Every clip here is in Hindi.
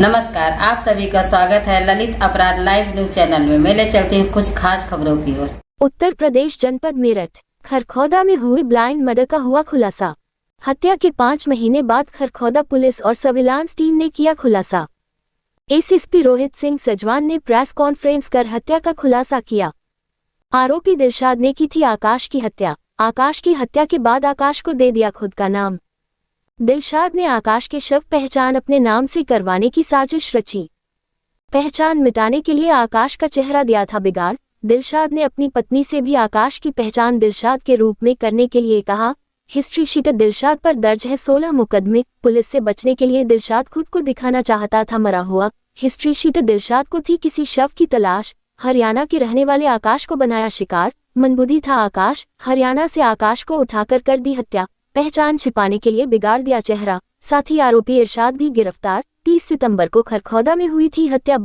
नमस्कार, आप सभी का स्वागत है ललित अपराध लाइव न्यूज चैनल में। मेले चलते हैं कुछ खास खबरों की ओर। उत्तर प्रदेश जनपद मेरठ खरखौदा में हुई ब्लाइंड मर्डर का हुआ खुलासा। हत्या के 5 महीने बाद खरखौदा पुलिस और सर्विलांस टीम ने किया खुलासा। एसएसपी रोहित सिंह सजवान ने प्रेस कॉन्फ्रेंस कर हत्या का खुलासा किया। आरोपी दिलशाद ने की थी आकाश की हत्या। आकाश की हत्या के बाद आकाश को दे दिया खुद का नाम। दिलशाद ने आकाश के शव पहचान अपने नाम से करवाने की साजिश रची। पहचान मिटाने के लिए आकाश का चेहरा दिया था बिगाड़। दिलशाद ने अपनी पत्नी से भी आकाश की पहचान दिलशाद के रूप में करने के लिए कहा। हिस्ट्री शीट दिलशाद पर दर्ज है 16 मुकदमे। पुलिस से बचने के लिए दिलशाद खुद को दिखाना चाहता था मरा हुआ। हिस्ट्री शीट दिलशाद को थी किसी शव की तलाश। हरियाणा के रहने वाले आकाश को बनाया शिकार। मंदबुद्धि था आकाश। हरियाणा से आकाश को उठाकर कर दी हत्या। पहचान छिपाने के लिए बिगाड़ दिया चेहरा। साथ ही आरोपी इरशाद भी गिरफ्तार। 30 सितंबर को खरखौदा में हुई थी हत्या।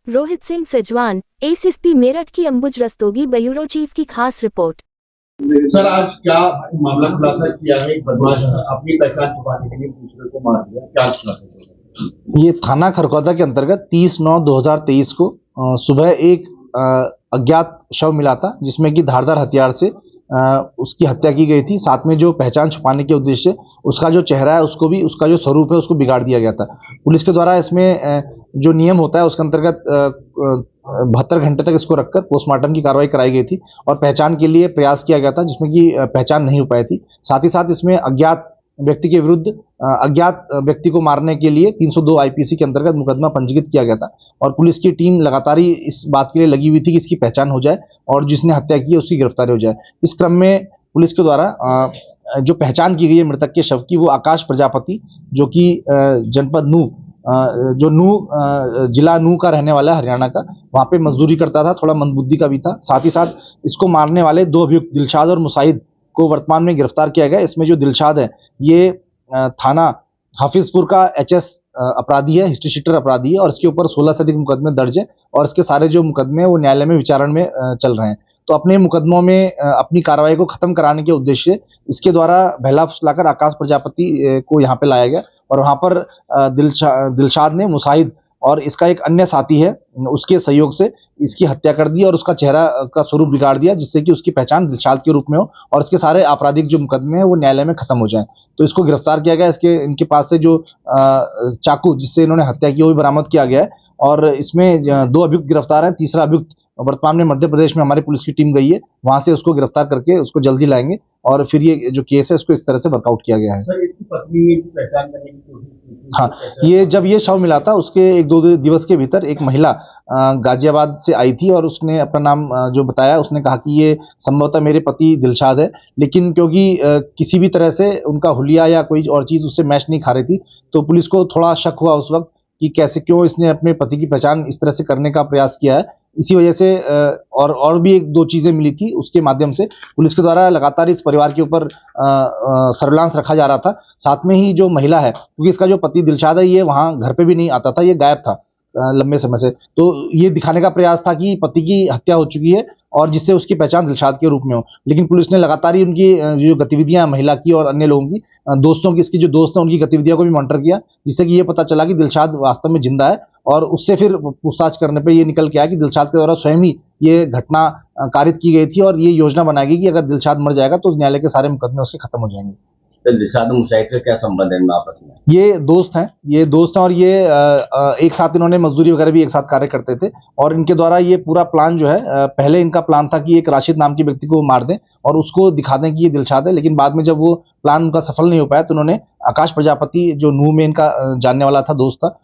रोहित सिंह सजवान, एसएसपी मेरठ की अंबुज रस्तोगी ब्यूरो चीफ की खास रिपोर्ट। सर, आज क्या मामला खुलासा किया है? एक बदमाश अपनी पहचान छुपाने के लिए दूसरे को मार दिया, क्या खुलासा? ये थाना खरखौदा के अंतर्गत 30/9/2023 को सुबह एक अज्ञात शव मिला था, जिसमें कि धारदार हथियार से उसकी हत्या की गई थी। साथ में जो पहचान छुपाने के उद्देश्य उसका जो चेहरा है, उसको भी, उसका जो स्वरूप है, उसको बिगाड़ दिया गया था। पुलिस के द्वारा इसमें जो नियम होता है उसके अंतर्गत 72 घंटे तक इसको रखकर पोस्टमार्टम की कार्रवाई कराई गई थी और पहचान के लिए प्रयास किया गया था, जिसमें कि पहचान नहीं हो पाई थी। साथ ही साथ इसमें अज्ञात व्यक्ति के विरुद्ध अज्ञात व्यक्ति को मारने के लिए 302 आईपीसी के अंतर्गत मुकदमा पंजीकृत किया गया था और पुलिस की टीम लगातार ही इस बात के लिए लगी हुई थी कि इसकी पहचान हो जाए और जिसने हत्या की है उसकी गिरफ्तारी हो जाए। इस क्रम में पुलिस के द्वारा जो पहचान की गई है मृतक के शव की, वो आकाश प्रजापति, जो कि जनपद नू, जो नू जिला नू का रहने वाला है, हरियाणा का, वहाँ पे मजदूरी करता था, थोड़ा मंदबुद्धि का भी था। साथ ही साथ इसको मारने वाले 2 अभियुक्त दिलशाद और मुसाहिद को वर्तमान में गिरफ्तार किया गया। इसमें जो दिलशाद है ये थाना हाफिजपुर का एचएस अपराधी है, हिस्ट्री शीटर अपराधी है और इसके ऊपर 16 से अधिक मुकदमे दर्ज है और इसके सारे जो मुकदमे हैं वो न्यायालय में विचारण में चल रहे हैं। तो अपने मुकदमों में अपनी कार्रवाई को खत्म कराने के उद्देश्य इसके द्वारा बहला फुसलाकर आकाश प्रजापति को यहाँ पे लाया गया और वहाँ पर दिलशाद ने मुसाहिद और इसका एक अन्य साथी है, उसके सहयोग से इसकी हत्या कर दी और उसका चेहरा का स्वरूप बिगाड़ दिया, जिससे कि उसकी पहचान दिलशाद के रूप में हो और इसके सारे आपराधिक जो मुकदमे हैं वो न्यायालय में खत्म हो जाएं। तो इसको गिरफ्तार किया गया। इनके पास से जो चाकू जिससे इन्होंने हत्या की वो भी बरामद किया गया है और इसमें 2 अभियुक्त गिरफ्तार हैं। तीसरा अभियुक्त वर्तमान में मध्य प्रदेश में हमारी पुलिस की टीम गई है, वहां से उसको गिरफ्तार करके उसको जल्दी लाएंगे और फिर ये जो केस है इसको इस तरह से वर्कआउट किया गया है। सर, इसकी पत्नी की पहचान करने की कोशिश की थी? हाँ, ये जब ये शव मिला था उसके 1-2 दिवस के भीतर एक महिला गाजियाबाद से आई थी और उसने अपना नाम जो बताया, उसने कहा कि ये संभवतः मेरे पति दिलशाद है, लेकिन क्योंकि किसी भी तरह से उनका हुलिया या कोई और चीज़ उससे मैच नहीं खा रही थी, तो पुलिस को थोड़ा शक हुआ उस वक्त कि कैसे, क्यों इसने अपने पति की पहचान इस तरह से करने का प्रयास किया है। इसी वजह से और भी 1-2 चीज़ें मिली थी, उसके माध्यम से पुलिस के द्वारा लगातार इस परिवार के ऊपर सर्विलांस रखा जा रहा था। साथ में ही जो महिला है, क्योंकि इसका जो पति दिलशाद है ये वहाँ घर पे भी नहीं आता था, ये गायब था लंबे समय से, तो ये दिखाने का प्रयास था कि पति की हत्या हो चुकी है और जिससे उसकी पहचान दिलशाद के रूप में हो। लेकिन पुलिस ने लगातार ही उनकी जो गतिविधियां महिला की और अन्य लोगों की, दोस्तों की, इसके जो दोस्त हैं उनकी गतिविधियों को भी मॉनिटर किया, जिससे कि ये पता चला कि दिलशाद वास्तव में जिंदा है और उससे फिर पूछताछ करने पर ये निकल के आया कि दिलशाद के द्वारा स्वयं ही ये घटना कारित की गई थी और ये योजना बनाई गई कि अगर दिलशाद मर जाएगा तो न्यायालय के सारे मुकदमे उससे खत्म हो जाएंगे। दिलशाद और मुसाहिद का क्या संबंध है आपस में? ये दोस्त हैं और ये एक साथ इन्होंने मजदूरी वगैरह भी एक साथ कार्य करते थे और इनके द्वारा ये पूरा प्लान जो है, पहले इनका प्लान था कि एक राशिद नाम के व्यक्ति को मार दें और उसको दिखा दें कि ये दिलशाद है, लेकिन बाद में जब वो प्लान उनका सफल नहीं हो पाया तो उन्होंने आकाश प्रजापति, जो नूह में इनका जानने वाला था, दोस्त था,